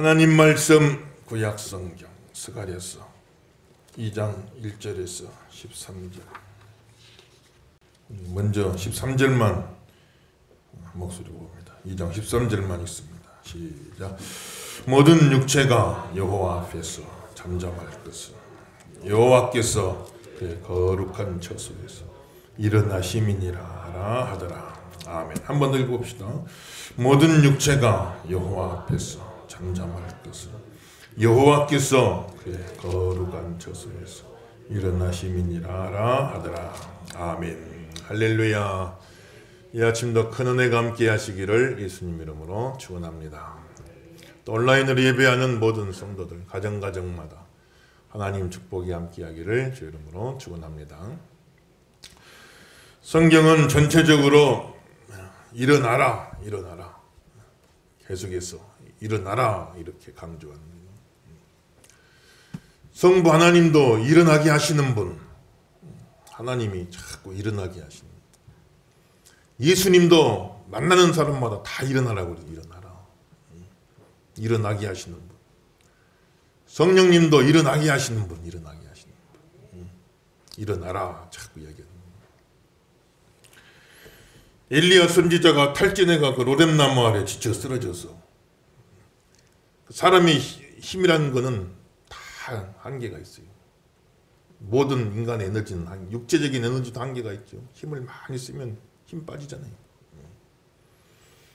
하나님 말씀 구약성경 스가랴서 2장 1절에서 13절. 먼저 13절만 목소리로 봅니다. 2장 13절만 있습니다. 시작. 모든 육체가 여호와 앞에서 잠잠할 것은 여호와께서 그의 거룩한 처소에서 일어나심이니라 하더라. 아멘. 한 번 더 읽어봅시다. 모든 육체가 여호와 앞에서 잠잠할 것은 여호와께서 그의 거룩한 처소에서 일어나심이니라 하더라. 아멘. 할렐루야. 이 아침도 큰 은혜가 함께 하시기를 예수님 이름으로 축원합니다. 또 온라인으로 예배하는 모든 성도들 가정가정마다 하나님 축복이 함께 하기를 주 이름으로 축원합니다. 성경은 전체적으로 일어나라 계속해서 일어나라 이렇게 강조합니다. 성부 하나님도 일어나게 하시는 분, 하나님이 자꾸 일어나게 하시는 분. 예수님도 만나는 사람마다 다 일어나라고 그래요. 일어나게 하시는 분. 성령님도 일어나게 하시는 분, 일어나라 자꾸 이야기합니다. 엘리야 선지자가 탈진해가 그 로뎀나무 아래 지쳐 쓰러져서, 사람의 힘이라는 것은 다 한계가 있어요. 모든 인간의 에너지는 육체적인 에너지도 한계가 있죠. 힘을 많이 쓰면 힘 빠지잖아요.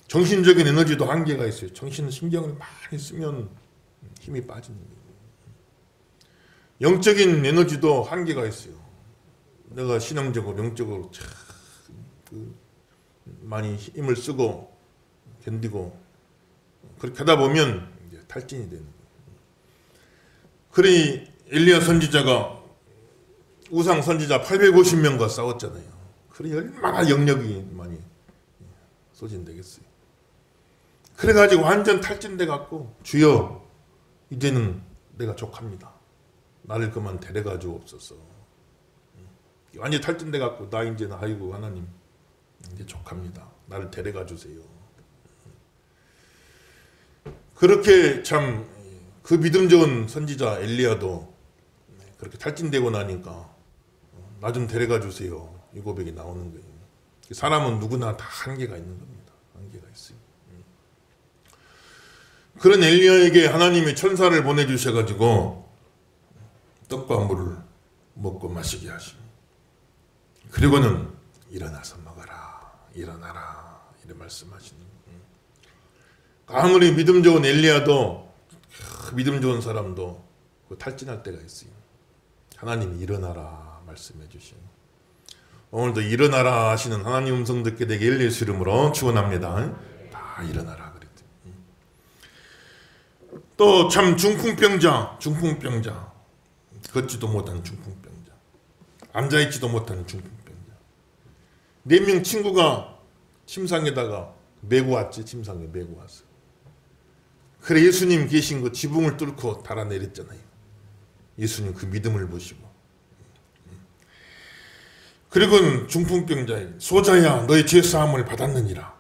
정신적인 에너지도 한계가 있어요. 신경을 많이 쓰면 힘이 빠지는 거예요. 영적인 에너지도 한계가 있어요. 내가 신앙적으로 영적으로 많이 힘을 쓰고 견디고 그렇게 하다 보면 이제 탈진이 되는 거예요. 그러니 엘리야 선지자가 우상 선지자 850명과 싸웠잖아요. 그러니 얼마나 영력이 많이 소진되겠어요. 그래가지고 완전 탈진돼 갖고, 주여 이제는 내가 족합니다. 나를 그만 데려가 주옵소서. 완전 탈진돼 갖고 나 이제는 아이고 하나님 이제 족합니다. 나를 데려가 주세요. 그렇게 참 그 믿음 좋은 선지자 엘리야도 그렇게 탈진되고 나니까 나 좀 데려가 주세요. 이 고백이 나오는 거예요. 사람은 누구나 다 한계가 있는 겁니다. 한계가 있어요. 그런 엘리야에게 하나님이 천사를 보내주셔가지고 떡과 물을 먹고 마시게 하시고, 그리고는 일어나서 먹어라, 일어나라 이런 말씀하시는. 아무리 믿음 좋은 엘리야도, 믿음 좋은 사람도 탈진할 때가 있어요. 하나님이 일어나라 말씀해 주시고, 오늘도 일어나라 하시는 하나님 음성 듣게 되게 예수 이름으로 축원합니다. 다 일어나라 그랬죠. 또 참 중풍병자, 걷지도 못하는 중풍병자, 앉아있지도 못하는 중풍병자, 4명 친구가 침상에다가 메고 왔지. 침상에 메고 왔어. 그래 예수님 계신 그 지붕을 뚫고 달아내렸잖아요. 예수님 그 믿음을 보시고. 그리고 중풍병자에게 소자야 너의 죄사함을 받았느니라.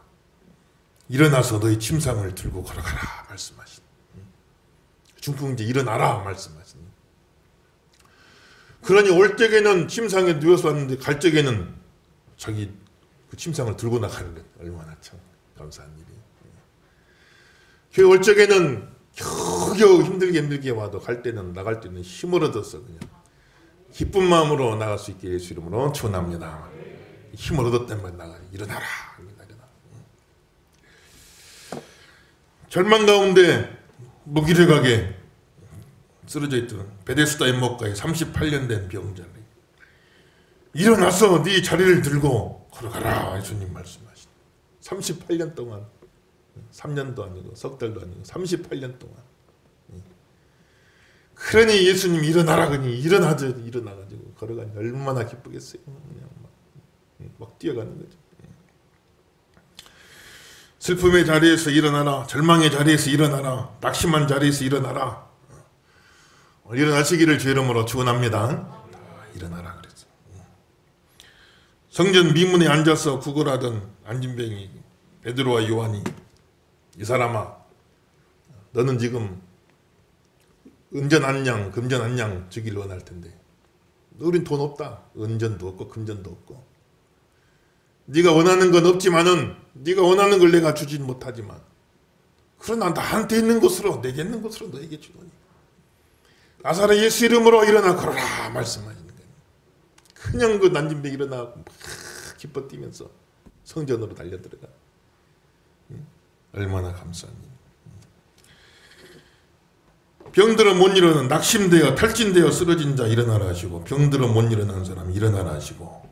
일어나서 너의 침상을 들고 걸어가라 말씀하신. 중풍병자 일어나라 말씀하신. 그러니 올 적에는 침상에 누워서 왔는데 갈 적에는 자기 그 침상을 들고 나가는 것 얼마나 참 감사한 일이에요. 교회 올 적에는 겨우겨우 힘들게 와도 갈 때는 나갈 때는 힘을 얻어서 그냥 기쁜 마음으로 나갈 수 있게 예수 이름으로 축원합니다. 힘을 얻었단 말 나가. 일어나라. 절망 가운데 무기력하게 쓰러져 있던 베데스다 연못가에 38년 된 병자를 일어나서 네 자리를 들고 걸어가라 예수님 말씀하신. 38년 동안, 3년도 아니고 석 달도 아니고 38년 동안. 그러니 예수님 일어나라 그니 일어나가지고 걸어가니 얼마나 기쁘겠어요. 그냥 막 뛰어가는 거죠. 슬픔의 자리에서 일어나라, 절망의 자리에서 일어나라, 낙심한 자리에서 일어나라. 일어나시기를 주 이름으로 축원합니다. 일어나라 그랬어요. 성전 미문에 앉아서 구걸하던 안진뱅이 베드로와 요한이 이 사람아 너는 지금 은전안양, 금전안양 주기를 원할 텐데 우린 돈 없다. 은전도 없고 금전도 없고 네가 원하는 건 없지만은 네가 원하는 걸 내가 주진 못하지만 그러나 나한테 있는 것으로 내게 있는 것으로 너에게 주노니 나사렛 예수 이름으로 일어나 걸어라 말씀하시는 거예요. 그냥 그 난진병 일어나고 막 기뻐 뛰면서 성전으로 달려들어가. 얼마나 감사합니다. 병들어 못 일어나는 낙심되어 탈진되어 쓰러진 자 일어나라 하시고 병들어 못 일어나는 사람 일어나라 하시고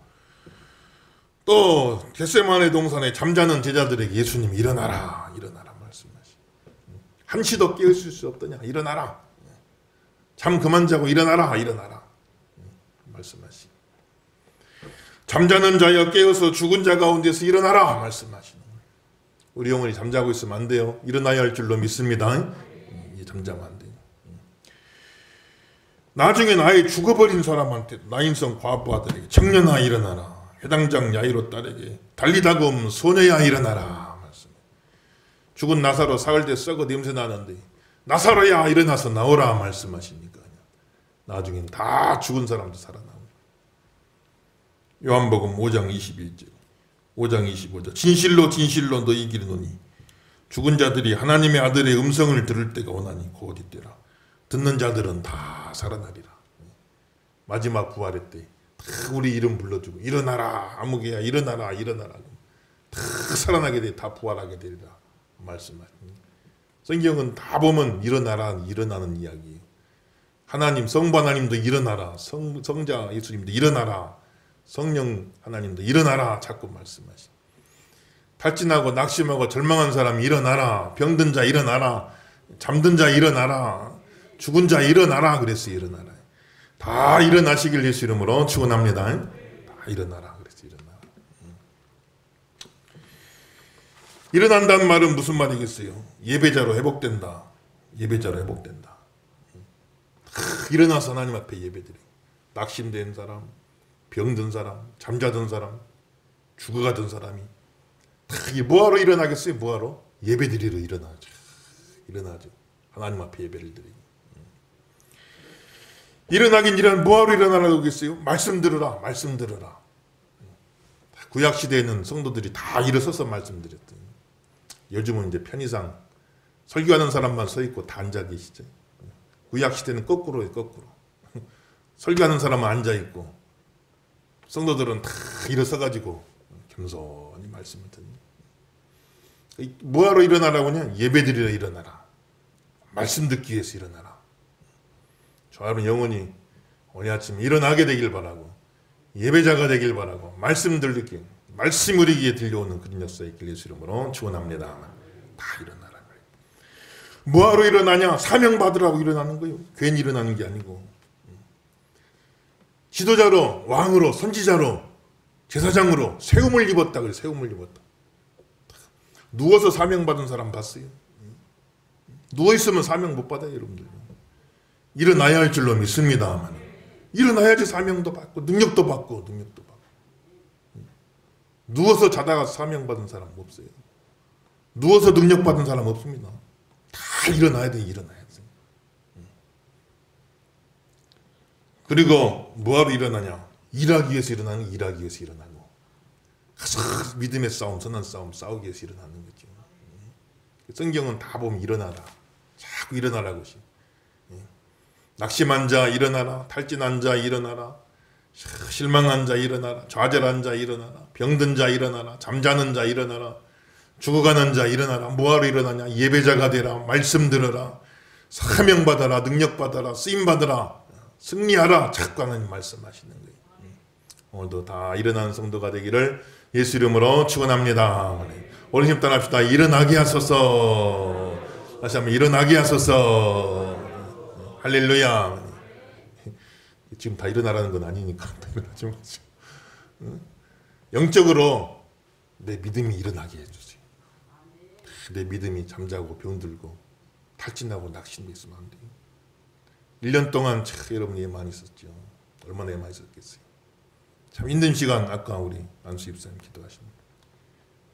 또 겟세마네 동산에 잠자는 제자들에게 예수님 일어나라 말씀하시고 한시도 깨우칠 수 없더냐 일어나라 잠 그만 자고 일어나라 말씀하시고 잠자는 자여 깨어서 죽은 자 가운데서 일어나라 말씀하시는 거예요. 우리 영혼이 잠자고 있으면 안 돼요. 일어나야 할 줄로 믿습니다. 잠자면 안 돼요. 나중에 나의 죽어버린 사람한테 나인성 과부 아들에게 청년아 일어나라 회당장 야이로 딸에게 달리다금 소녀야 일어나라 말씀. 죽은 나사로 사흘째 썩어 냄새 나는데 나사로야 일어나서 나오라 말씀하시니까 나중엔 다 죽은 사람도 살아나고. 요한복음 5장 21절 5장 25절 진실로 진실로 너희에게 이르노니 죽은 자들이 하나님의 아들의 음성을 들을 때가 오나니 곧 이때라. 듣는 자들은 다 살아나리라. 마지막 부활의 때 다 우리 이름 불러주고 일어나라 아무개야 일어나라 다 살아나게 돼 다 부활하게 되리라 말씀하십니다. 성경은 다 보면 일어나는 이야기예요. 하나님 성부 하나님도 일어나라 성자 예수님도 일어나라 성령 하나님도 일어나라 자꾸 말씀하시. 탈진하고 낙심하고 절망한 사람이 일어나라 병든 자 일어나라 잠든 자 일어나라 죽은 자 일어나라 그랬어요. 일어나라 다 일어나시길 예수 이름으로 축원합니다. 다 일어나라 그랬어요. 일어난다는 말은 무슨 말이겠어요? 예배자로 회복된다. 일어나서 하나님 앞에 예배드려. 낙심된 사람 병든 사람 잠자던 사람 죽어가던 사람이 다 뭐하러 일어나겠어요? 뭐하러? 예배드리러 일어나죠. 하나님 앞에 예배를 드리고. 일어나긴 뭐하러 일어나라고 하겠어요? 말씀 들으라. 구약시대에는 성도들이 다 일어서서 말씀드렸더니 요즘은 이제 편의상 설교하는 사람만 서 있고 다 앉아 계시죠. 구약시대는 거꾸로예요. 거꾸로. 설교하는 사람은 앉아 있고 성도들은 다 일어서가지고 겸손히 말씀을 듣는. 뭐하러 일어나라고 하냐? 예배드리러 일어나라. 말씀 듣기 위해서 일어나라. 저 여러분 영혼이 오늘 아침 일어나게 되길 바라고 예배자가 되길 바라고 말씀 들리게 말씀 우리에게 들려오는 그런 역사에 있길 예수 이름으로 축원합니다. 다 일어나라. 뭐하러 일어나냐? 사명 받으라고 일어나는 거예요. 괜히 일어나는 게 아니고 지도자로 왕으로 선지자로 제사장으로 세움을 입었다. 그래 세움을 입었다. 누워서 사명 받은 사람 봤어요? 누워있으면 사명 못 받아요. 여러분들. 일어나야 할 줄로 믿습니다만 일어나야지 사명도 받고 능력도 받고 누워서 자다가 사명 받은 사람 없어요. 누워서 능력 받은 사람 없습니다. 다 일어나야 돼. 일어나야 돼. 그리고 뭐하러 일어나냐? 일하기 위해서 일어나고 믿음의 싸움 선한 싸움 싸우기 위해서 일어나는 거죠. 성경은 다 보면 일어나라. 자꾸 일어나라고 하시. 낙심한 자 일어나라. 탈진한 자 일어나라. 실망한 자 일어나라. 좌절한 자 일어나라. 병든 자 일어나라. 잠자는 자 일어나라. 죽어가는 자 일어나라. 뭐하러 일어나냐? 예배자가 되라. 말씀 들어라. 사명 받아라. 능력 받아라. 쓰임 받아라. 승리하라. 자꾸 하나님 말씀하시는 거예요. 오늘도 다 일어나는 성도가 되기를 예수 이름으로 축원합니다. 오늘 힘 따라합시다. 일어나게 하소서. 다시 한번 일어나게 하소서. 할렐루야. 지금 다 일어나라는 건 아니니까 일어나지 마세요. 영적으로 내 믿음이 일어나게 해주세요. 내 믿음이 잠자고 병들고 탈진하고 낙심돼 있으면 안 돼요. 1년 동안 참 여러분 예만 있었죠. 얼마나 예만 있었겠어요. 참 힘든 시간 아까 우리 안수 입사님 기도하십니다.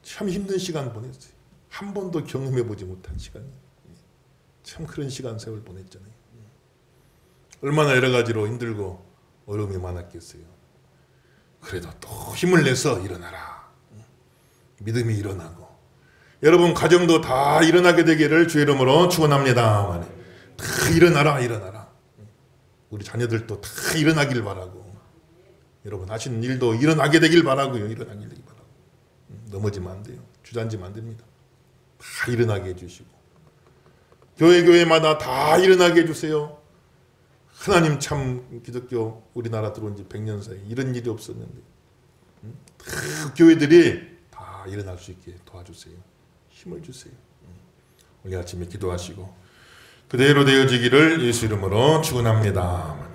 참 힘든 시간 보냈어요. 한 번도 경험해보지 못한 시간이에요. 참 그런 시간 세월 보냈잖아요. 얼마나 여러 가지로 힘들고 어려움이 많았겠어요. 그래도 또 힘을 내서 일어나라. 믿음이 일어나고 여러분 가정도 다 일어나게 되기를 주의 이름으로 축원합니다. 다 일어나라. 우리 자녀들도 다 일어나길 바라고 여러분 하시는 일도 일어나게 되길 바라고요. 일어나게 되길 바라고 넘어지면 안 돼요. 주저앉으면 안 됩니다. 다 일어나게 해주시고 교회마다 다 일어나게 해주세요. 하나님 참 기독교 우리나라 들어온 지 100년 사이 이런 일이 없었는데 다 교회들이 다 일어날 수 있게 도와주세요. 힘을 주세요. 오늘 아침에 기도하시고 그대로 되어지기를 예수 이름으로 축원합니다.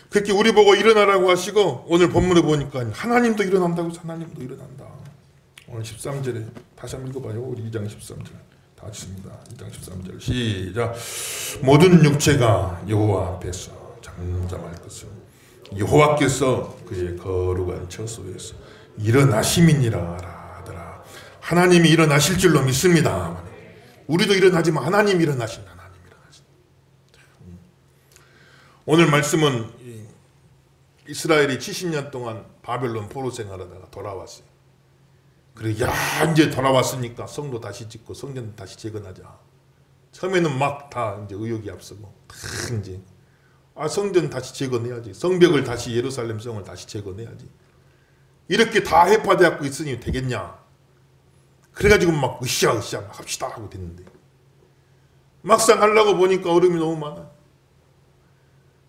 그렇게 우리 보고 일어나라고 하시고 오늘 본문을 보니까 하나님도 일어난다고 하나님도 일어난다. 오늘 13절에 다시 한번 읽어봐요. 우리 2장 13절 다 같이입니다. 2장 13절 시작. 모든 육체가 여호와 앞에서 잠잠할 것을 여호와께서 그의 거룩한 처소에서 일어나심이니라 하더라. 하나님이 일어나실 줄로 믿습니다. 우리도 일어나지만 하나님이 일어나신다. 오늘 말씀은 이스라엘이 70년 동안 바벨론 포로 생활하다가 돌아왔어요. 그래, 이제 돌아왔으니까 성도 다시 짓고 성전 다시 재건하자. 처음에는 막 다 이제 의욕이 앞서고, 이제 성전 다시 재건해야지. 성벽을 다시 예루살렘 성을 다시 재건해야지. 이렇게 다 해파되고 있으니 되겠냐? 그래가지고 막 으쌰으쌰 합시다 하고 됐는데 막상 하려고 보니까 어려움이 너무 많아.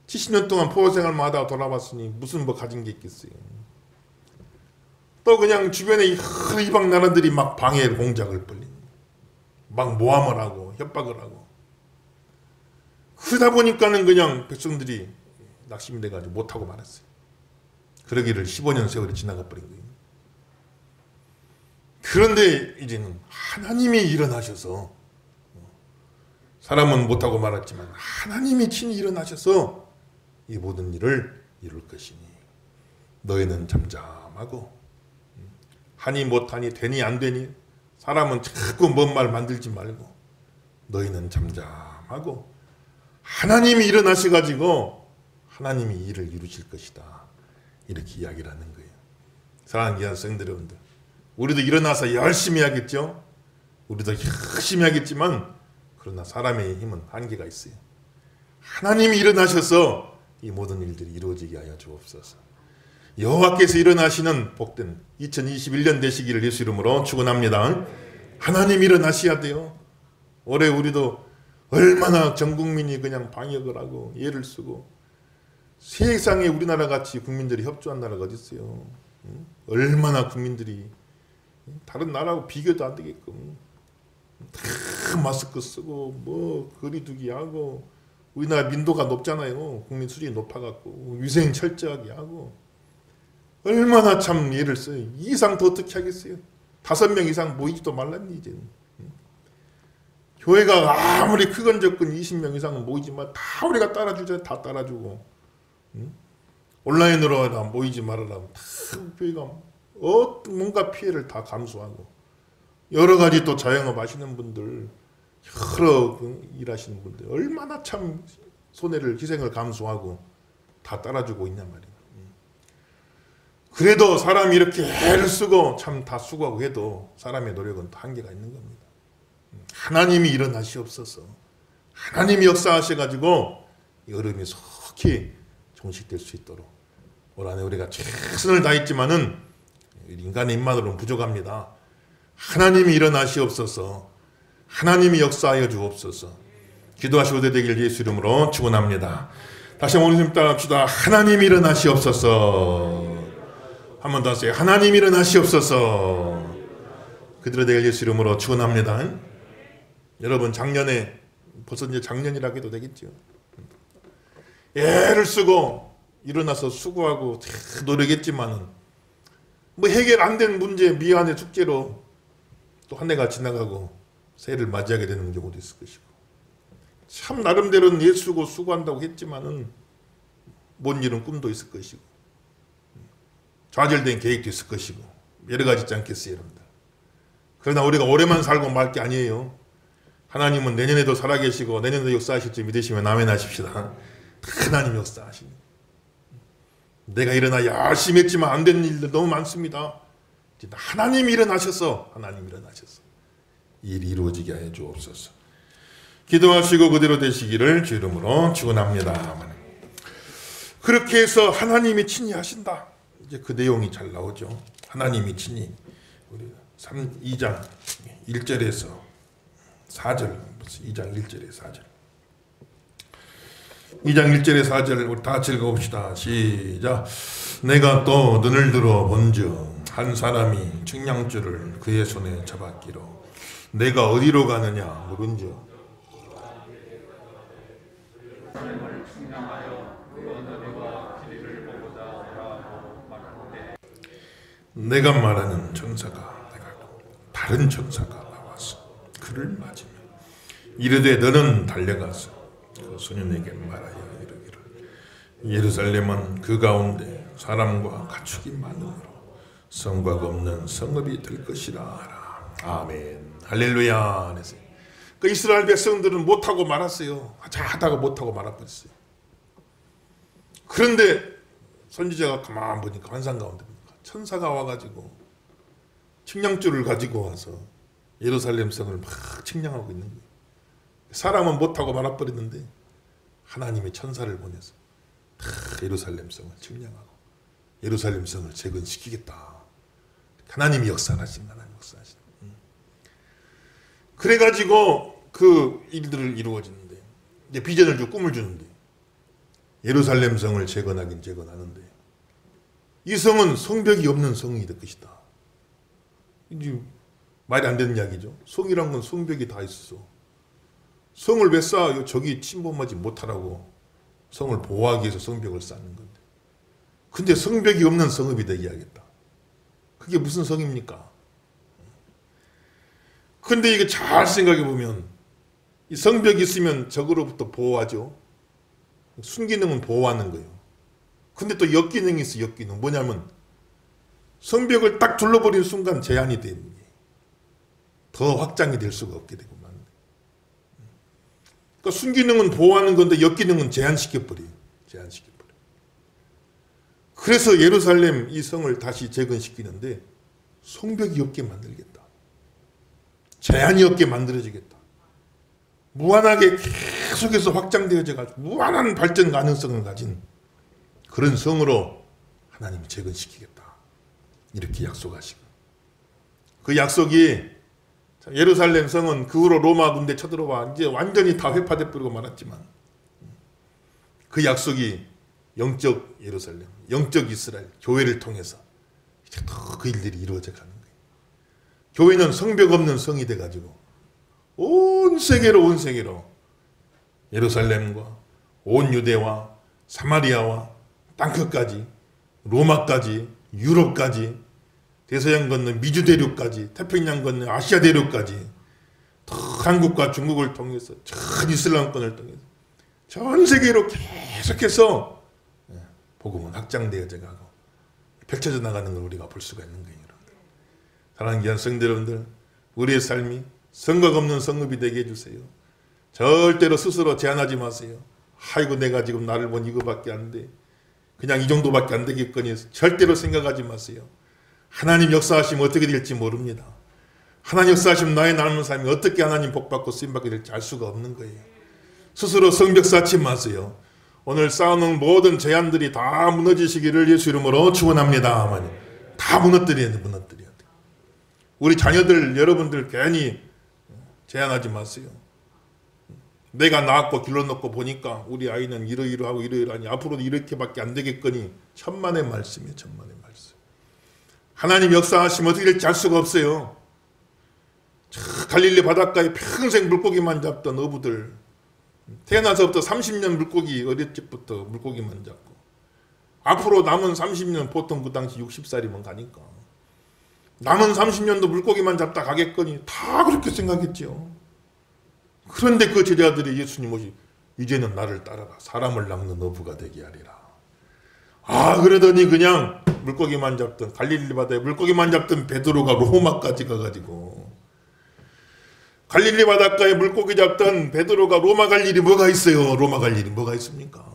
70년 동안 포로 생활만 하다가 돌아왔으니 무슨 뭐 가진 게 있겠어요. 또 그냥 주변에 이방 나라들이 막 방해 공작을 벌리는, 막 모함을 하고 협박을 하고, 그러다 보니까는 그냥 백성들이 낙심이 돼가지고 못하고 말았어요. 그러기를 15년 세월이 지나가 버린 거예요. 그런데 이제는 하나님이 일어나셔서, 사람은 못하고 말았지만 하나님이 친히 일어나셔서 이 모든 일을 이룰 것이니 너희는 잠잠하고, 하니 못하니 되니 안 되니 사람은 자꾸 뭔 말 만들지 말고 너희는 잠잠하고 하나님이 일어나셔가지고 하나님이 일을 이루실 것이다. 이렇게 이야기를 하는 거예요. 사랑하는 귀한 성도 여러분들, 우리도 일어나서 열심히 하겠죠. 우리도 열심히 하겠지만 그러나 사람의 힘은 한계가 있어요. 하나님이 일어나셔서 이 모든 일들이 이루어지게 하여 주옵소서. 여호와께서 일어나시는 복된 2021년 되시기를 예수 이름으로 축원합니다. 하나님 일어나셔야 돼요. 올해 우리도 얼마나 전 국민이 그냥 방역을 하고 애를 쓰고, 세상에 우리나라 같이 국민들이 협조한 나라가 어디 있어요? 얼마나 국민들이 다른 나라하고 비교도 안 되게끔 다 마스크 쓰고 뭐 거리두기 하고, 우리나라 민도가 높잖아요. 국민 수준이 높아갖고 위생 철저하게 하고, 얼마나 참 예를 써요. 이 이상 더 어떻게 하겠어요? 5명 이상 모이지도 말랐니 이제는. 교회가 아무리 크건 적건 20명 이상은 모이지만 다 우리가 따라주자. 다 따라주고, 온라인으로 모이지 말아라. 다 교회가 뭔가 피해를 다 감수하고, 여러 가지 또 자영업 하시는 분들, 여러 일하시는 분들 얼마나 참 손해를 희생을 감수하고 다 따라주고 있냔 말이에요. 그래도 사람이 이렇게 애를 쓰고 참 다 수고하고 해도 사람의 노력은 또 한계가 있는 겁니다. 하나님이 일어나시옵소서. 하나님이 역사하셔가지고 이 어려움이 속히 종식될 수 있도록 올 한해 우리가 최선을 다했지만은 인간의 입만으로는 부족합니다. 하나님이 일어나시옵소서. 하나님이 역사하여 주옵소서. 기도하시오되 되길 예수 이름으로 축원합니다. 다시 한번 오늘 따라 합시다. 하나님이 일어나시옵소서. 한 번 더 하세요. 하나님이 일어나시옵소서. 그대로 되길 예수 이름으로 축원합니다. 여러분 작년에, 벌써 이제 작년이라고 해도 되겠죠. 애를 쓰고 일어나서 수고하고 노력했지만은 뭐 해결 안 된 문제, 미안의 숙제로 또 한 해가 지나가고 새해를 맞이하게 되는 경우도 있을 것이고, 참 나름대로는 애쓰고 수고한다고 했지만은 뭔 일은 꿈도 있을 것이고, 좌절된 계획도 있을 것이고, 여러 가지 있지 않겠어요, 여러분들. 그러나 우리가 오래만 살고 말 게 아니에요. 하나님은 내년에도 살아계시고 내년에도 역사하실 줄 믿으시면 아멘 하십시다. 하나님 역사하십니다. 내가 일어나 열심히 했지만 안 되는 일들 너무 많습니다. 하나님이 일어나셔서 일이 이루어지게 해 주옵소서. 기도하시고 그대로 되시기를 주 이름으로 축원합니다. 그렇게 해서 하나님이 친히 하신다. 이제 그 내용이 잘 나오죠. 하나님이 친히 우리 2장 1절에서 4절 2장 1절에 4절 2장 1절에 4절 우리 다 같이 읽어봅시다. 시작. 내가 또 눈을 들어 본즉 한 사람이 측량줄을 그의 손에 잡았기로 내가 어디로 가느냐 물은즉 내가 말하는 천사가 다른 천사가 나와서 그를 맞으며 이르되 너는 달려가서 그 소년에게 말하여 이르기를 예루살렘은 그 가운데 사람과 가축이 많으므로 성곽 없는 성읍이 될 것이라 하라. 아멘. 할렐루야. 그 이스라엘 백성들은 못하고 말았어요. 하다가 못하고 말아버렸어요. 그런데 선지자가 가만 보니까 환상 가운데 천사가 와가지고 측량줄을 가지고 와서 예루살렘 성을 막 측량하고 있는 거예요. 사람은 못하고 말아버리는데 하나님의 천사를 보내서 예루살렘 성을 측량하고 예루살렘 성을 재건시키겠다. 하나님이 역사하신 하나님 역사하신. 그래가지고 그 일들을 이루어지는데 이제 비전을 주고 꿈을 주는데 예루살렘 성을 재건하긴 재건하는데 이 성은 성벽이 없는 성이 될 것이다. 이제 말이 안 되는 이야기죠. 성이란 건 성벽이 다 있어. 성을 왜 쌓아요? 적이 침범하지 못하라고 성을 보호하기 위해서 성벽을 쌓는 건데. 근데 성벽이 없는 성읍이 되게 하겠다. 그게 무슨 성입니까? 근데 이게 잘 생각해 보면 이 성벽이 있으면 적으로부터 보호하죠. 순기능은 보호하는 거예요. 근데 또 역기능이 있어. 역기능 뭐냐면 성벽을 딱 둘러버린 순간 제한이 되는 게 더 확장이 될 수가 없게 되고 만. 그러니까 순기능은 보호하는 건데 역기능은 제한시켜버려요. 제한시켜버려. 그래서 예루살렘 이 성을 다시 재건시키는데 성벽이 없게 만들겠다. 제한이 없게 만들어지겠다. 무한하게 계속해서 확장되어져 가지고 무한한 발전 가능성을 가진 그런 성으로 하나님이 재건시키겠다. 이렇게 약속하시고 그 약속이 예루살렘 성은 그 후로 로마 군대 쳐들어와 이제 완전히 다 회파돼 버리고 말았지만 그 약속이 영적 예루살렘, 영적 이스라엘 교회를 통해서 이제 더 그 일들이 이루어져 가는 거예요. 교회는 성벽 없는 성이 돼 가지고 온 세계로 예루살렘과 온 유대와 사마리아와 땅끝까지 로마까지 유럽까지 대서양 건너 미주 대륙까지 태평양 건너 아시아 대륙까지 한국과 중국을 통해서 전 이슬람권을 통해서 전 세계로 계속해서 복음은 확장되어져 가고 펼쳐져 나가는 걸 우리가 볼 수가 있는 거예요. 사랑하는 귀한 성도 여러분들, 우리의 삶이 성곽 없는 성읍이 되게 해주세요. 절대로 스스로 제한하지 마세요. 아이고 내가 지금 나를 본 이거밖에 안 돼. 그냥 이 정도밖에 안 되겠거니 절대로 생각하지 마세요. 하나님 역사하시면 어떻게 될지 모릅니다. 하나님 역사하시면 나의 남은 삶이 어떻게 하나님 복받고 쓰임받게 될지 알 수가 없는 거예요. 스스로 성벽 쌓지 마세요. 오늘 쌓아놓은 모든 제한들이 다 무너지시기를 예수 이름으로 축원합니다. 다 무너뜨려야 돼. 우리 자녀들 여러분들 괜히 제한하지 마세요. 내가 낳았고 길러놓고 보니까 우리 아이는 이러이러하고 이러이러하니 앞으로도 이렇게밖에 안 되겠거니 천만의 말씀이에요. 천만의 말씀. 하나님 역사하시면 어떻게 될지 알 수가 없어요. 갈릴리 바닷가에 평생 물고기만 잡던 어부들 태어나서부터 30년 물고기 어릴 적부터 물고기만 잡고 앞으로 남은 30년 보통 그 당시 60살이면 가니까 남은 30년도 물고기만 잡다 가겠거니 다 그렇게 생각했죠. 그런데 그 제자들이 예수님 오시 이제는 나를 따라가 사람을 낚는 어부가 되게 하리라. 아 그러더니 그냥 물고기만 잡던 갈릴리 바다에 물고기만 잡던 베드로가 로마까지 가가지고 갈릴리 바닷가에 물고기 잡던 베드로가 로마 갈 일이 뭐가 있어요? 로마 갈 일이 뭐가 있습니까?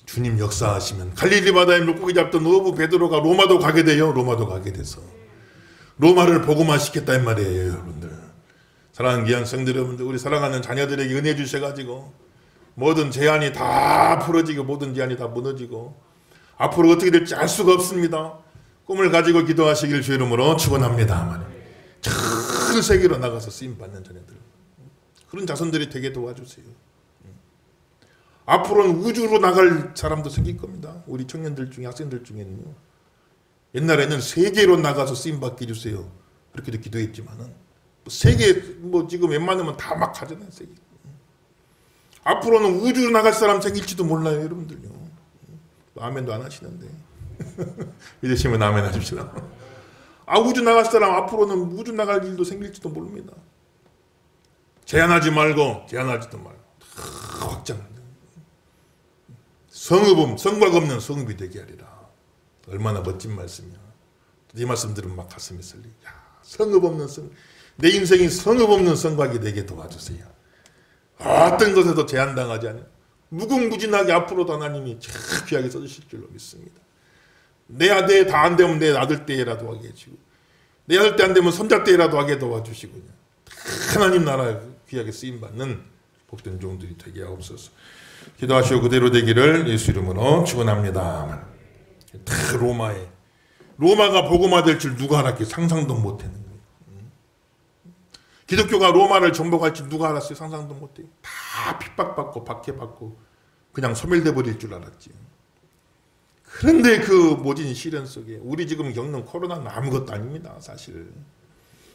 주님 역사하시면 갈릴리 바다에 물고기 잡던 어부 베드로가 로마도 가게 돼요. 로마도 가게 돼서 로마를 복음화시켰단 말이에요. 여러분들, 사랑하는 귀한 성도 여러분들, 우리 사랑하는 자녀들에게 은혜 주셔가지고 모든 제한이 다 풀어지고 모든 제한이 다 무너지고 앞으로 어떻게 될지 알 수가 없습니다. 꿈을 가지고 기도하시길 주 이름으로 축원합니다. 전 세계로 나가서 쓰임받는 자녀들, 그런 자손들이 되게 도와주세요. 앞으로는 우주로 나갈 사람도 생길 겁니다. 우리 청년들 중에, 학생들 중에는요. 옛날에는 세계로 나가서 쓰임받게 해주세요, 그렇게도 기도했지만은 세계 지금 웬만하면 다 막 가잖아요. 세계. 앞으로는 우주로 나갈 사람 생길지도 몰라요. 여러분들요. 아멘도 안 하시는데 이러시면 아멘 하십시다. 우주 나갈 사람 앞으로는 우주 나갈 일도 생길지도 모릅니다. 제한하지 말고 제한하지도 말고 다 확장. 성곽 없는 성읍이 되게 하리라. 얼마나 멋진 말씀이야. 이 말씀 들으면 막 가슴이 설리. 성읍 없는 성, 내 인생이 성읍 없는 성곽이 되게 도와주세요. 어떤 것에도 제한당하지 않아요. 무궁무진하게 앞으로도 하나님이 참 귀하게 써주실 줄로 믿습니다. 내 아들 다 안 되면 내 아들 때라도 하게 해주시고, 내 아들 때 안 되면 손자 때라도 하게 도와주시고, 하나님 나라에 귀하게 쓰임받는 복된 종들이 되게 하옵소서. 기도하시고 그대로 되기를 예수 이름으로 축원합니다. 다 로마가 복음화 될 줄 누가 알았겠어요? 상상도 못했는 거예요. 기독교가 로마를 정복할 줄 누가 알았어요? 상상도 못해요. 다 핍박받고 박해받고 그냥 소멸돼 버릴 줄 알았지. 그런데 그 모진 시련 속에 우리 지금 겪는 코로나는 아무것도 아닙니다. 사실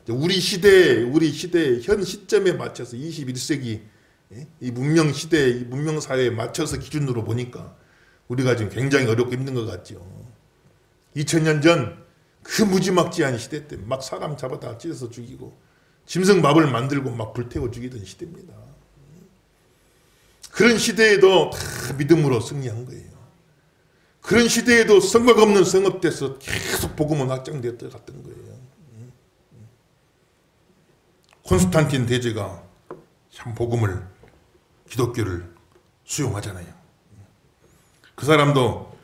우리 시대 현 시점에 맞춰서 21세기 이 문명 시대, 이 문명 사회에 맞춰서 기준으로 보니까 우리가 지금 굉장히 어렵고 힘든 것 같죠. 2000년 전 그 무지막지한 시대 때 막 사람 잡아다 찢어서 죽이고 짐승밥을 만들고 막 불태워 죽이던 시대입니다. 그런 시대에도 다 믿음으로 승리한 거예요. 그런 시대에도 성곽 없는 성읍돼서 계속 복음은 확장되어 갔던 거예요. 콘스탄틴 대제가 참 복음을, 기독교를 수용하잖아요. 그 사람도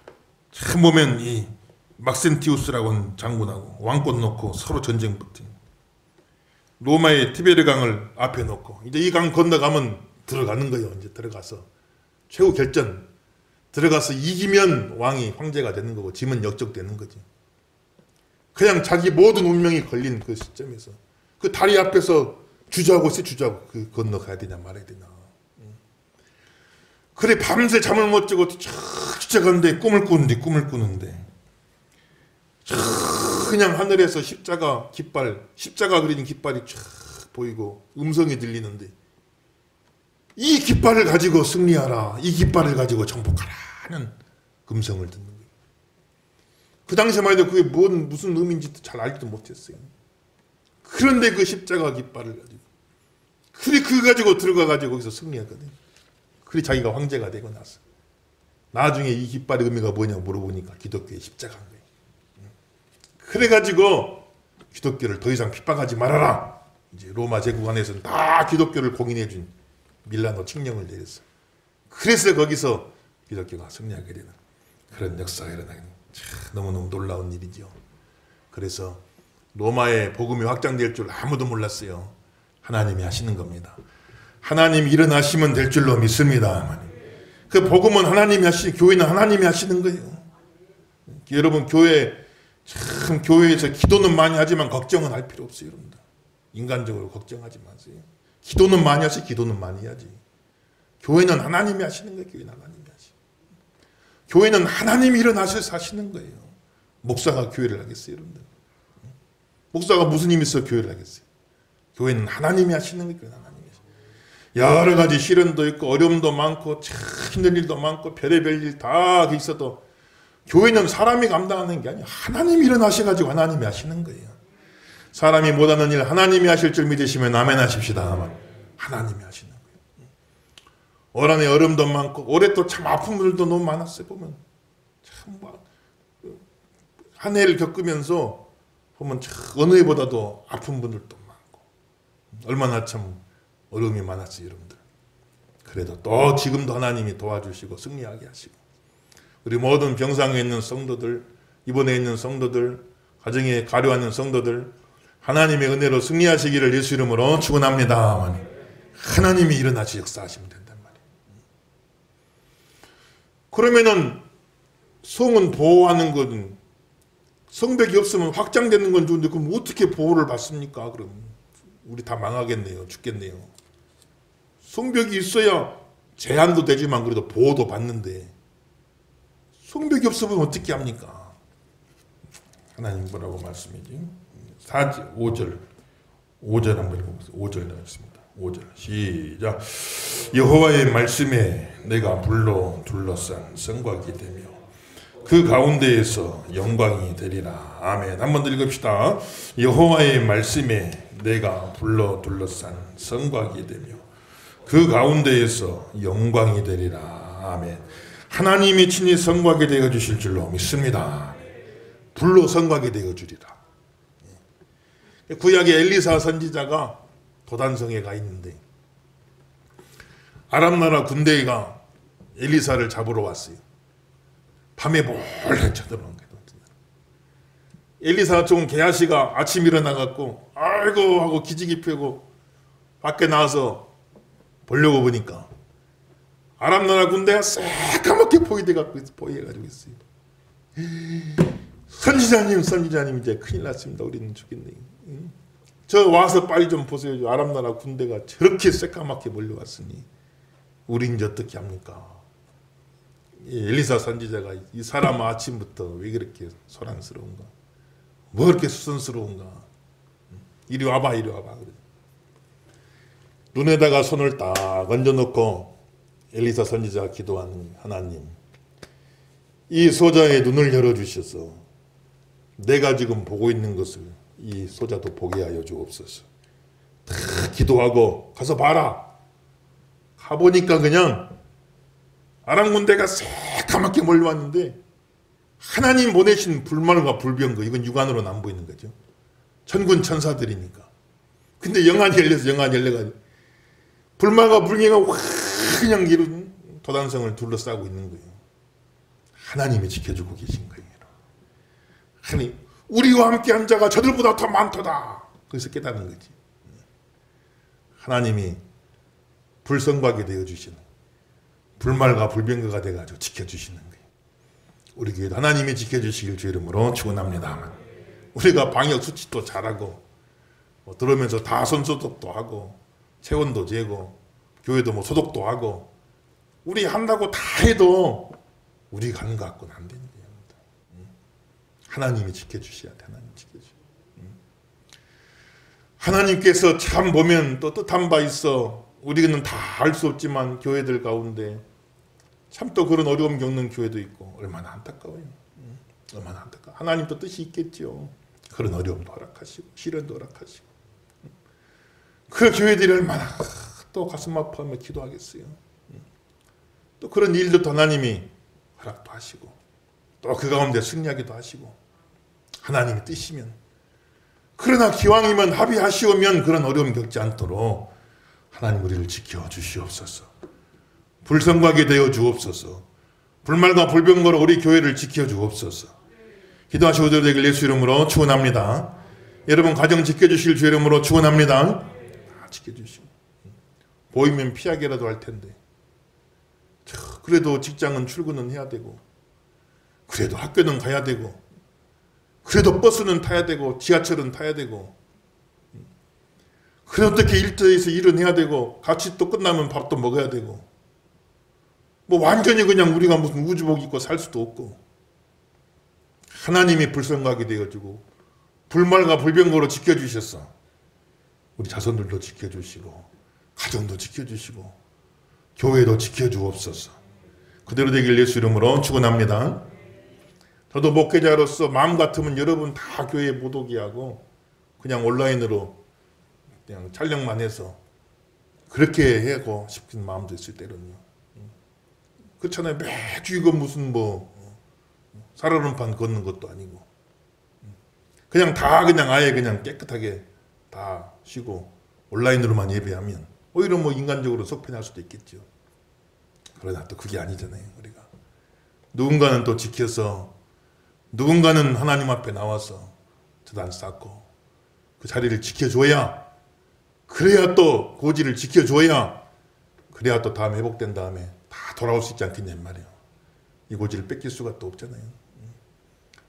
참 보면 이 막센티우스라고 하는 장군하고 왕권 놓고 서로 전쟁 붙은 로마의 티베르 강을 앞에 놓고 이제 이 강 건너가면 들어가는 거예요. 이제 들어가서 최후 결전 들어가서 이기면 왕이 황제가 되는 거고 지면 역적되는 거지. 그냥 자기 모든 운명이 걸린 그 시점에서 그 다리 앞에서 주저하고 있어. 주저하고 그 건너가야 되냐 말아야 되냐. 그래 밤새 잠을 못 자고 쫓아가는데 꿈을 꾸는데 그냥 하늘에서 십자가 그린 깃발이 쫙 보이고 음성이 들리는데 이 깃발을 가지고 승리하라, 이 깃발을 가지고 정복하라 하는 음성을 듣는 거예요. 그 당시만 해도 그게 무슨 의미인지 잘 알지도 못했어요. 그런데 그 십자가 깃발을 가지고 그래 그거 가지고 들어가가지고 거기서 승리하거든요. 그래 자기가 황제가 되고 나서 나중에 이 깃발의 의미가 뭐냐고 물어보니까 기독교의 십자가인 거예요. 그래가지고 기독교를 더 이상 핍박하지 말아라. 이제 로마 제국 안에서는 다 기독교를 공인해준 밀라노 칙령을 내렸어. 그래서 거기서 기독교가 승리하게 되는 그런 역사가 일어나게 됩니다. 너무너무 놀라운 일이죠. 그래서 로마의 복음이 확장될 줄 아무도 몰랐어요. 하나님이 하시는 겁니다. 하나님이 일어나시면 될 줄로 믿습니다. 그 복음은 하나님이 하시는, 교회는 하나님이 하시는 거예요. 여러분 교회에서 기도는 많이 하지만 걱정은 할 필요 없어요. 여러분들. 인간적으로 걱정하지 마세요. 기도는 많이 하시, 기도는 많이 해야지. 교회는 하나님이 하시는 거예요. 교회는 하나님이 하시. 교회는 하나님이 일어나셔서 하시는 거예요. 목사가 교회를 하겠어요, 여러분들. 목사가 무슨 힘이 있어 교회를 하겠어요. 교회는 하나님이 하시는 거예요. 교회는 하나님이 하시는. 여러 가지 시련도 있고 어려움도 많고 참 힘든 일도 많고 별의별 일 다 있어도 교회는 사람이 감당하는 게 아니에요. 하나님이 일어나셔가지고 하나님이 하시는 거예요. 사람이 못하는 일 하나님이 하실 줄 믿으시면 아멘 하십시다. 하나님이 하시는 거예요. 올 한해 어려움도 많고 올해 또 참 아픈 분들도 너무 많았어요. 보면 참 한 해를 겪으면서 보면 참 어느 해보다도 아픈 분들도 많고 얼마나 참 어려움이 많았어요, 여러분들. 그래도 또 지금도 하나님이 도와주시고 승리하게 하시고, 우리 모든 병상에 있는 성도들, 입원해 있는 성도들, 가정에 가려하는 성도들, 하나님의 은혜로 승리하시기를 예수 이름으로 축원합니다. 하나님이 일어나시 역사하시면 된단 말이에요. 그러면은 성은 보호하는 건, 성벽이 없으면 확장되는 건 좋은데 그럼 어떻게 보호를 받습니까? 그럼 우리 다 망하겠네요. 죽겠네요. 성벽이 있어야 제한도 되지만 그래도 보호도 받는데 성벽이 없으면 어떻게 합니까? 하나님 뭐라고 말씀이지? 5절 한번 읽어보세요. 5절 나왔습니다. 5절 시작. 여호와의 말씀에 내가 불로 둘러싼 성곽이 되며 그 가운데에서 영광이 되리라. 아멘. 한 번 더 읽읍시다. 여호와의 말씀에 내가 불로 둘러싼 성곽이 되며 그 가운데에서 영광이 되리라. 아멘. 하나님이 친히 성곽이 되어 주실 줄로 믿습니다. 불로 성곽이 되어 주리라. 구약의 엘리사 선지자가 도단성에 가 있는데 아람 나라 군대가 엘리사를 잡으러 왔어요. 밤에 몰래 쳐들어온 거예요. 엘리사 종 게하시가 아침 일어나갖고 아이고 하고 기지개 펴고 밖에 나와서 보려고 보니까 아람 나라 군대가 새까맣게 포위해가지고 있어요. 선지자님 이제 큰일 났습니다. 우리는 죽겠네. 저 와서 빨리 좀 보세요. 아람 나라 군대가 저렇게 새까맣게 몰려왔으니 우린 이제 어떻게 합니까? 엘리사 선지자가 이 사람은 아침부터 왜 그렇게 소란스러운가? 뭐 그렇게 수선스러운가? 이리 와봐. 그래. 눈에다가 손을 딱 얹어놓고 엘리사 선지자가 기도하는 하나님, 이 소자의 눈을 열어주셔서 내가 지금 보고 있는 것을 이 소자도 보게 하여 주옵소서. 다 기도하고 가서 봐라. 가보니까 그냥 아람 군대가 새까맣게 몰려왔는데 하나님 보내신 불말과 불병거, 이건 육안으로는 안 보이는 거죠. 천군 천사들이니까. 근데 영안이 열려가지고 불말과 불병거가 확 그냥 이런 도단성을 둘러싸고 있는 거예요. 하나님이 지켜주고 계신 거예요. 하나님, 우리와 함께 한 자가 저들보다 더 많도다. 거기서 깨닫는 거지. 하나님이 불성곽이 되어주시는, 불말과 불병거가 돼가지고 지켜주시는 거예요. 우리 교회도 하나님이 지켜주시길 주 이름으로 축원합니다. 우리가 방역 수칙도 잘하고 들어오면서 다 손소독도 하고 체온도 재고 교회도 뭐 소독도 하고 우리 한다고 다 해도 우리 가는 것 같고는 안 되는 거예요. 하나님이 지켜주셔야 돼. 하나님 지켜주셔야 돼. 하나님께서 참 보면 또 뜻한 바 있어. 우리는 다 알 수 없지만 교회들 가운데 참 또 그런 어려움 겪는 교회도 있고 얼마나 안타까워요. 얼마나 안타까워. 하나님도 뜻이 있겠죠. 그런 어려움도 허락하시고 시련도 허락하시고 그 교회들이 얼마나 또 가슴 아파하며 기도하겠어요. 또 그런 일도 하나님이 허락도 하시고 또 그 가운데 승리하기도 하시고 하나님의 뜻이면, 그러나 기왕이면 합의하시오면 그런 어려움 겪지 않도록 하나님 우리를 지켜주시옵소서. 불성곽이 되어 주옵소서. 불말과 불병거로 우리 교회를 지켜주옵소서. 기도하시고 되길 예수 이름으로 축원합니다. 여러분 가정 지켜주실 주 이름으로 축원합니다. 지켜주시고 보이면 피하기라도 할 텐데 그래도 직장은 출근은 해야 되고 그래도 학교는 가야 되고 그래도 버스는 타야 되고 지하철은 타야 되고 그래도 어떻게 일터에서 일은 해야 되고 같이 또 끝나면 밥도 먹어야 되고 뭐 완전히 그냥 우리가 무슨 우주복 입고 살 수도 없고 하나님이 불성곽이 되어주고 불말과 불병거로 지켜주셨어. 우리 자손들도 지켜주시고 가정도 지켜주시고 교회도 지켜주옵소서. 그대로 되길 예수 이름으로 축원합니다. 저도 목회자로서 마음 같으면 여러분 다 교회에 못 오게 하고 그냥 온라인으로 그냥 촬영만 해서 그렇게 하고 싶은 마음도 있을 때는요. 그렇잖아요. 매주 이거 무슨 뭐 살얼음판 걷는 것도 아니고 그냥 다 그냥 아예 그냥 깨끗하게 다 쉬고 온라인으로만 예배하면 오히려 뭐 인간적으로 속편할 수도 있겠죠. 그러나 또 그게 아니잖아요. 우리가 누군가는 또 지켜서, 누군가는 하나님 앞에 나와서 제단 쌓고 그 자리를 지켜줘야, 그래야 또 고지를 지켜줘야, 그래야 또 다음 회복된 다음에 다 돌아올 수 있지 않겠냐 말이에요. 이 고지를 뺏길 수가 또 없잖아요.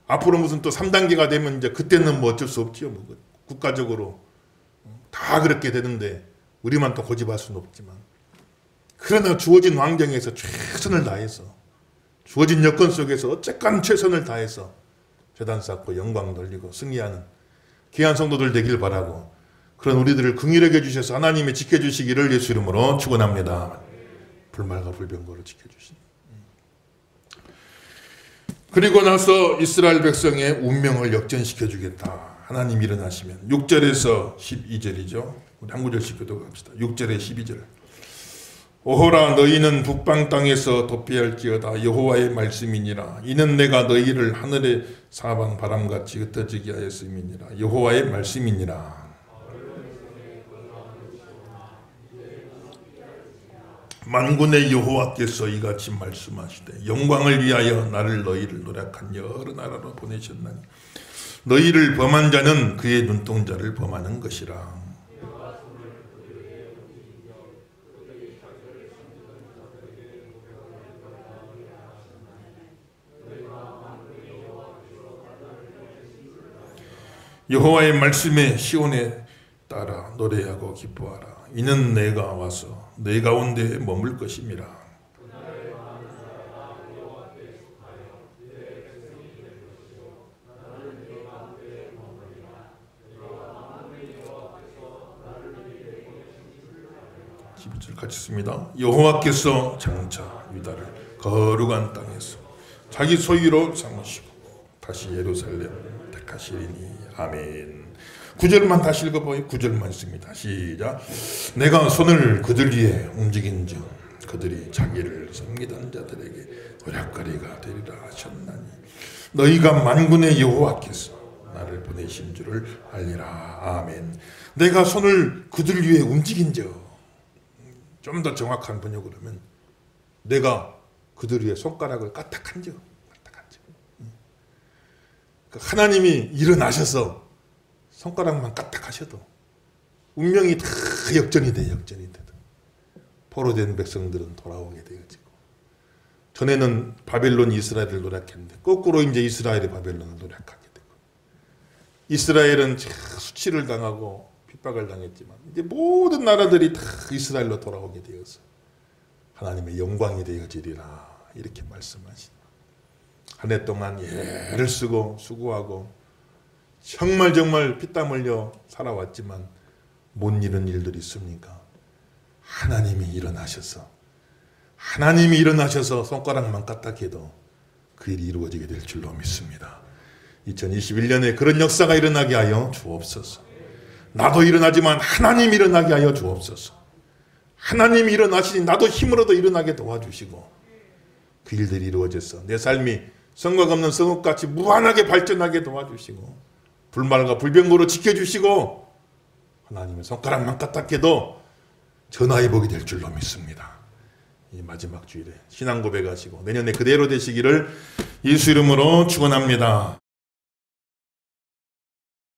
앞으로 무슨 또 3단계가 되면 이제 그때는 뭐 어쩔 수 없지요. 뭐 국가적으로 다 그렇게 되는데 우리만 또 고집할 수는 없지만, 그러나 주어진 환경에서 최선을 다해서, 주어진 여건 속에서 어쨌건 최선을 다해서 제단 쌓고 영광 돌리고 승리하는 귀한 성도들 되길 바라고, 그런 우리들을 긍휼하게 주셔서 하나님이 지켜주시기를 예수 이름으로 축원합니다. 불말과 불병거로 지켜주시니. 그리고 나서 이스라엘 백성의 운명을 역전시켜 주겠다. 하나님 일어나시면 6절에서 12절이죠. 우리 한 구절씩 교독합시다. 6절에 12절. 오호라 너희는 북방 땅에서 도피할지어다. 여호와의 말씀이니라. 이는 내가 너희를 하늘의 사방 바람같이 흩어지게 하였음이니라. 여호와의 말씀이니라. 만군의 여호와께서 이같이 말씀하시되 영광을 위하여 나를 너희를 노력한 여러 나라로 보내셨나니 너희를 범한 자는 그의 눈동자를 범하는 것이라. 여호와의 말씀에 시온에 따라 노래하고 기뻐하라. 이는 내가 와서 내 가운데 머물 것임이라. 같이 씁니다. 여호와께서 장차 유다를 거룩한 땅에서 자기 소유로 삼으시고 다시 예루살렘 택하시리니. 아멘. 9절만 다시 읽어봐요. 9절만 씁니다. 시작. 내가 손을 그들 위에 움직인즉 그들이 자기를 섬기던 자들에게 노략거리가 되리라 하셨나니 너희가 만군의 여호와께서 나를 보내신 줄을 알리라. 아멘. 내가 손을 그들 위에 움직인즉, 좀 더 정확한 번역으로 하면 내가 그들 위에 손가락을 까딱한즉. 하나님이 일어나셔서 손가락만 까딱하셔도 운명이 다 역전이 돼. 포로된 백성들은 돌아오게 되어지고, 전에는 바벨론이 이스라엘을 노략했는데 거꾸로 이제 이스라엘이 바벨론을 노략하게 되고, 이스라엘은 수치를 당하고 핍박을 당했지만 이제 모든 나라들이 다 이스라엘로 돌아오게 되어서 하나님의 영광이 되어지리라. 이렇게 말씀하시니, 한 해 동안 애를 쓰고 수고하고 정말 피땀 흘려 살아왔지만 못 이룬 일들이 있습니까? 하나님이 일어나셔서 손가락만 까딱해도 그 일이 이루어지게 될 줄로 믿습니다. 2021년에 그런 역사가 일어나게 하여 주옵소서. 나도 일어나지만 하나님 일어나게 하여 주옵소서. 하나님이 일어나시니 나도 힘으로도 일어나게 도와주시고, 그 일들이 이루어져서 내 삶이 성곽 없는 성읍같이 무한하게 발전하게 도와주시고, 불말과 불병거로 지켜주시고, 하나님의 손가락만 까딱해도 전화해보게 될 줄로 믿습니다. 이 마지막 주일에 신앙 고백하시고 내년에 그대로 되시기를 예수 이름으로 축원합니다.